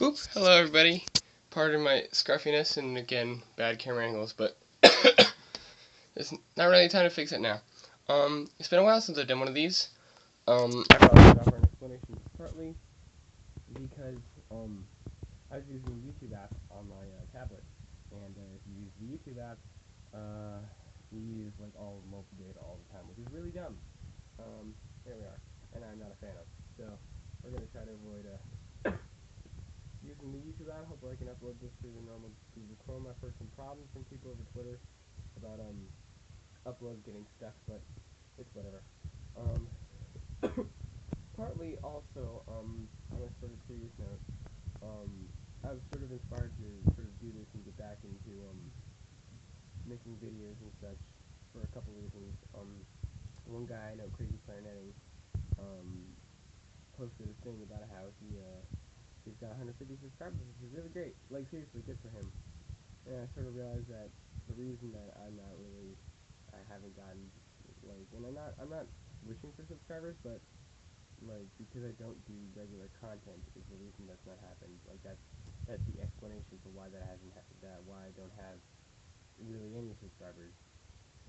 Oop, hello everybody. Pardon my scruffiness and again, bad camera angles, but it's not really time to fix it now. It's been a while since I've done one of these. I thought I would offer an explanation partly because, I was using the YouTube app on my tablet, and if you use the YouTube app, you use like all of mobile data all the time, which is really dumb. Here we are, and I'm not a fan of. So, we're going to try to avoid using the YouTube app. Hopefully I can upload this through the normal Google Chrome. I've heard some problems from people over Twitter about uploads getting stuck, but it's whatever. Partly also, on a sort of serious note, I was sort of inspired to sort of do this and get back into making videos and such for a couple reasons. One guy I know, Crazy Clarinetting, posted a thing about how he's got 150 subscribers, which is really great. Like, seriously, good for him. And I sort of realized that the reason that I haven't gotten, like, and I'm not wishing for subscribers, but, like, because I don't do regular content is the reason that's not happened. Like, that's the explanation for why that hasn't happened, why I don't have really any subscribers.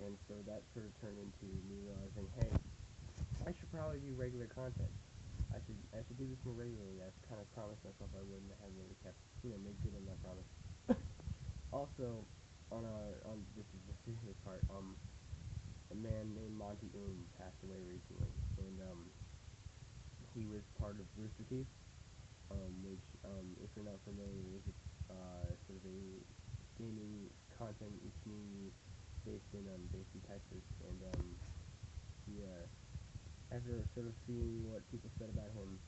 And so that sort of turned into me realizing, hey, I should probably do regular content. I should do this more regularly. I've kind of promised myself I would, and I haven't really made good on that promise. Also, on this is the serious part. A man named Monty passed away recently, and he was part of Rooster Teeth, which, if you're not familiar, is sort of a gaming content community based in Texas, and he after sort of seeing what people said about him,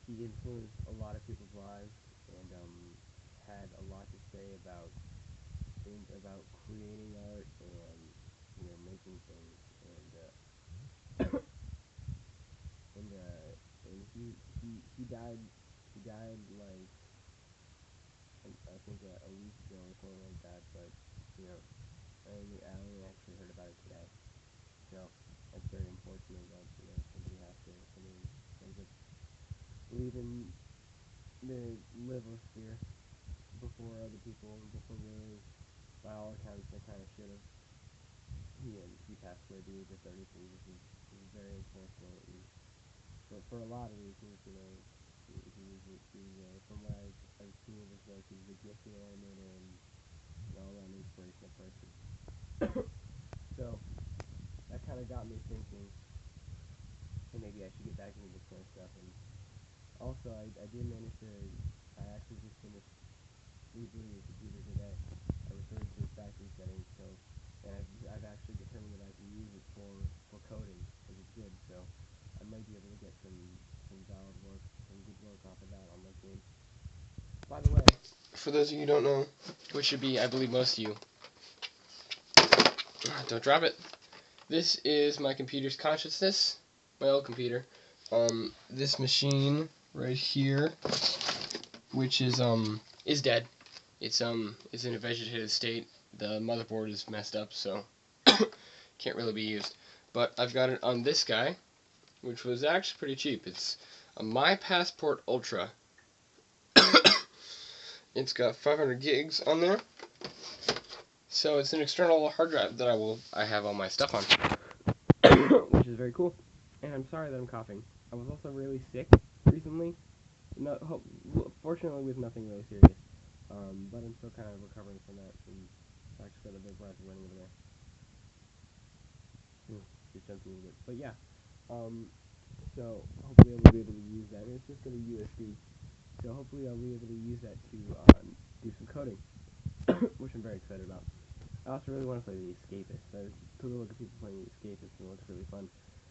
he influenced a lot of people's lives and had a lot to say about creating art and making things and and he died like I think a week ago or something like that, but I only actually heard about it today, so that's very unfortunate that somebody ends up leaving the livosphere before other people, before really, by all accounts, they kind of should have. He passed away at the age of 33, which is very unfortunate, and for a lot of reasons, from what I've seen, it was like he was a gifted animator and an all-around inspirational person. So that kind of got me thinking, hey, maybe I should get back into this kind of stuff. And also, I actually just finished rebooting the computer today. I restored to its factory settings, and I've actually determined that I can use it for coding, which is good. So I might be able to get some good work off of that on my game. By the way, for those of you who don't know, which should be, I believe, most of you, don't drop it. This is my computer's consciousness, my old computer. This machine right here, which is dead. It's in a vegetative state. The motherboard is messed up, so can't really be used. But I've got it on this guy, which was actually pretty cheap. It's a My Passport Ultra. It's got 500 gigs on there, so it's an external hard drive that I have all my stuff on, which is very cool. And I'm sorry that I'm coughing. I was also really sick recently. Fortunately, with nothing really serious. But I'm still kind of recovering from that. And I actually got a big breath running over there. Just jumped a little bit, but yeah. So hopefully I'll be able to use that. And it's just going to be USB. So hopefully I'll be able to use that to do some coding, which I'm very excited about. I also really want to play The Escapist. I took a look at people playing The Escapist, and it looks really fun.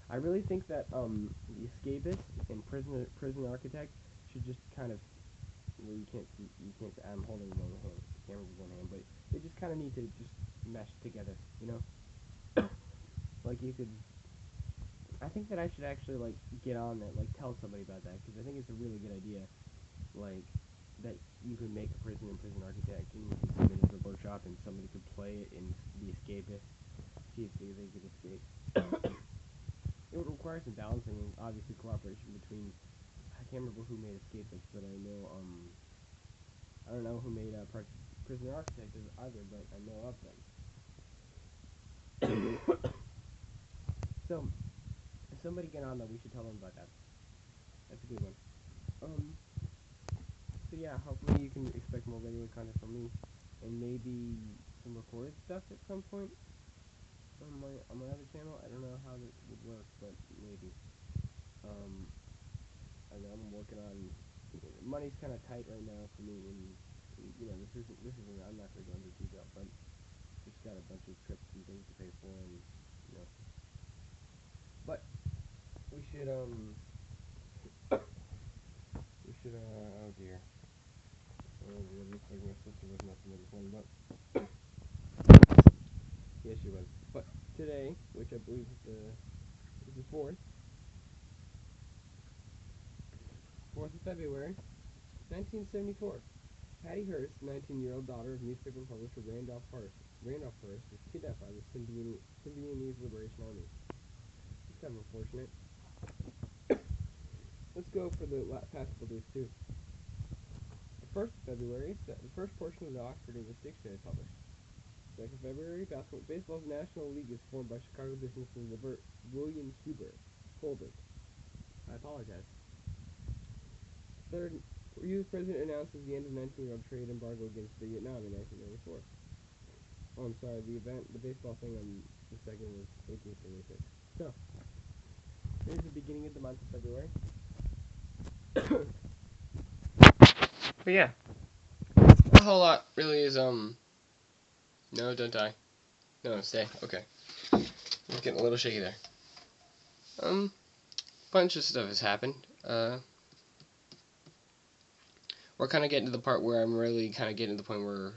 I really think that The Escapist and Prison Architect should just kind of, well, you can't see, I'm holding one hand, the camera with one hand, but they just kind of need to just mesh together, you know? Like you could, I think that I should actually, like, get on that, like, tell somebody about that, because I think it's a really good idea, like, that you could make a prison and Prison Architect, and you could come into the workshop, and somebody could play it in The Escapist, see if they could escape. It would require some balancing and obviously cooperation between, I can't remember who made Escapist, but I know don't know who made Prisoner Architect either, but I know of them. So, if somebody get on that, we should tell them about that. That's a good one. So yeah, hopefully you can expect more regular content from me, and maybe some recorded stuff at some point on my other channel. I don't know how that would work, but maybe. I'm working on. Money's kind of tight right now for me, and this isn't. I'm not gonna go into detail, but just got a bunch of trips and things to pay for, and you know. But we should oh dear. Oh dear, it looks like my sister was messing with this one, but yeah, she was. But today, which I believe is the 4th of February, 1974. Patty Hearst, 19-year-old daughter of newspaper publisher Randolph Hearst, was kidnapped by the Symbionese Liberation Army. It's kind of unfortunate. Let's go for the past couple days too. The 1st of February, the first portion of the Oxford English Dictionary published. 2nd of February, baseball's National League is formed by Chicago businessman William Hulbert. I apologize. 3rd, U.S. President announces the end of 19-year-old trade embargo against Vietnam in 1994. Oh, I'm sorry, the baseball thing on the 2nd was 1876. So, here's the beginning of the month of February. But yeah, a whole lot really is, no, don't die. No, stay. Okay. I'm getting a little shaky there. Bunch of stuff has happened. We're kind of getting to the part where I'm really kind of getting to the point where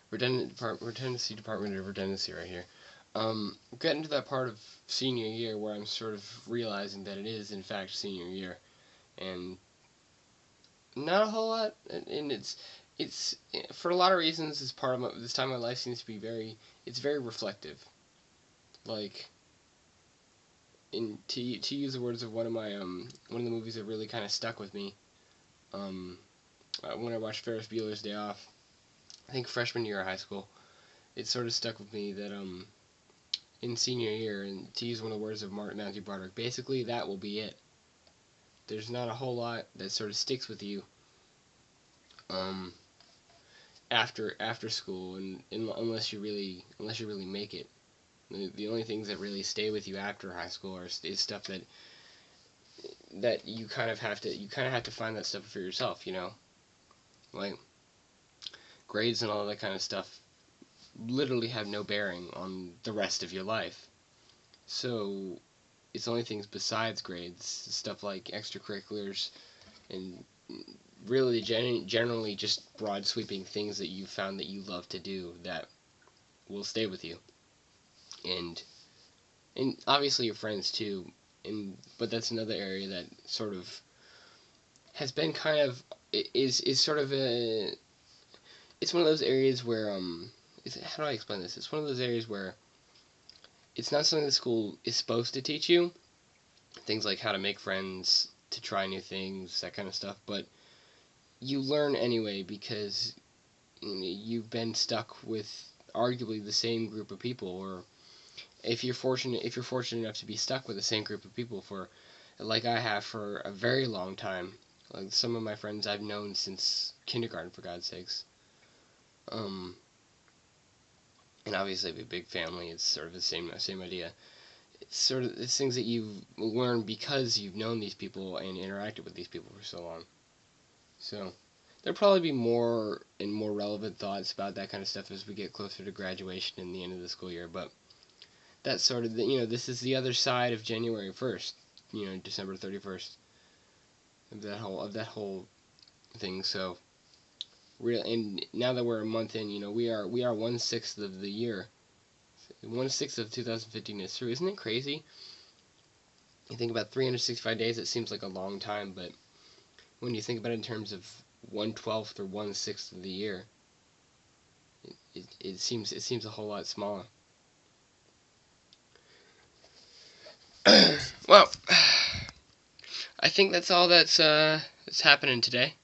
redundancy department of redundancy right here. Getting to that part of senior year where I'm sort of realizing that it is in fact senior year, and not a whole lot, and it's for a lot of reasons. This part of this time of my life seems to be very reflective. Like, to use the words of one of the movies that really kind of stuck with me. When I watched Ferris Bueller's Day Off, I think freshman year of high school, it sort of stuck with me that in senior year, and to use one of the words of Matthew Broderick, basically that will be it. There's not a whole lot that sort of sticks with you after school, and unless you really make it. The only things that really stay with you after high school is stuff that you kind of have to find that stuff for yourself, like grades and all that kind of stuff literally have no bearing on the rest of your life. So it's only things besides grades, stuff like extracurriculars and really generally just broad sweeping things that you found that you love to do that will stay with you. And obviously your friends too, but that's another area that sort of has been kind of is sort of it's one of those areas where how do I explain this? It's one of those areas where it's not something the school is supposed to teach you, things like how to make friends, to try new things, that kind of stuff, but you learn anyway because you've been stuck with arguably the same group of people, or if you're fortunate enough to be stuck with the same group of people for, like I have, for a very long time. Like some of my friends I've known since kindergarten, for God's sakes. And obviously, with a big family, it's sort of the same idea. It's things that you've learned because you've known these people and interacted with these people for so long. So there'll probably be more and more relevant thoughts about that kind of stuff as we get closer to graduation and the end of the school year. But that's sort of this is the other side of January 1st, December 31st, of that whole thing. So and now that we're a month in, we are 1/6 of the year. 1/6 of 2015 is through. Isn't it crazy? You think about 365 days, it seems like a long time, but when you think about it in terms of 1/12 or 1/6 of the year, it seems a whole lot smaller. Well, I think that's all that's happening today.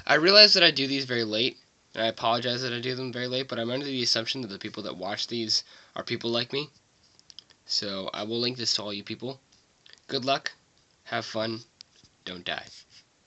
I realize that I do these very late, and I apologize that I do them very late, but I'm under the assumption that the people that watch these are people like me. So I will link this to all you people. Good luck, have fun, don't die.